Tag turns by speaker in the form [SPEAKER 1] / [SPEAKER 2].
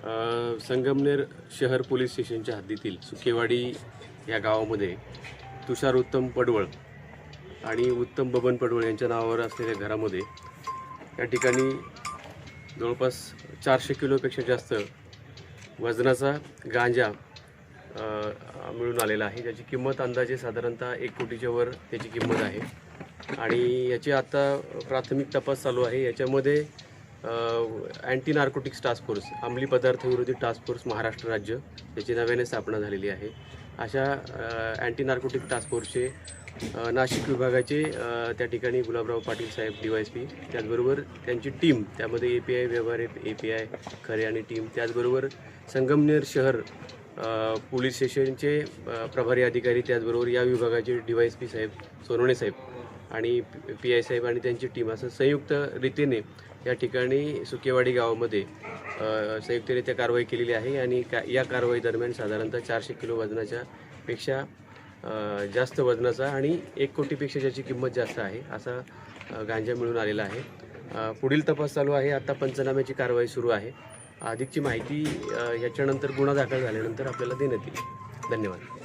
[SPEAKER 1] संगमनेर शहर पोलीस स्टेशनच्या हद्दीतील सुकेवाडी या गावामध्ये तुषार उत्तम पडवळ आणि उत्तम बबन पडवळ यांच्या नावावर असलेल्या घरामध्ये या ठिकाणी जवळपास 400 किलोपेक्षा जास्त वजनाचा गांजा मिळून आलेला आहे, ज्याची किंमत अंदाजे साधारणतः 1 कोटीच्या वर त्याची किंमत आहे। आणि याची आता प्राथमिक तपास चालू आहे। याच्यामध्ये अँटी नार्कोटिक्स टास्क फोर्स, अंमली पदार्थ विरोधी टास्क फोर्स महाराष्ट्र राज्य याची नव्याने स्थापना झालेली आहे। अशा अँटी नार्कोटिक टास्क फोर्सचे नाशिक विभागाचे त्या ठिकाणी गुलाबराव पाटील साहेब DYSP, त्याचबरोबर त्यांची टीम, त्यामध्ये API व्यवहारे, API खरे आणि टीम, त्याचबरोबर संगमनेर शहर पोलीस स्टेशनचे प्रभारी अधिकारी, त्याचबरोबर या विभागाचे DYSP साहेब सोनवणे साहेब आणि PI साहेब आणि त्यांची टीम असं संयुक्त रीतीने या ठिकाणी सुकेवाडी गावामध्ये संयुक्तरित्या कारवाई केलेली आहे। आणि या कारवाई दरम्यान साधारणतः 400 किलो वजनाच्या पेक्षा जास्त वजनाचा आणि 1 कोटीपेक्षा ज्याची किंमत जास्त आहे असा गांजा मिळून आलेला आहे। पुढील तपास चालू आहे। आता पंचनाम्याची कारवाई सुरू आहे। अधिकची माहिती याच्यानंतर गुन्हा दाखल झाल्यानंतर आपल्याला देण्यात येईल। धन्यवाद।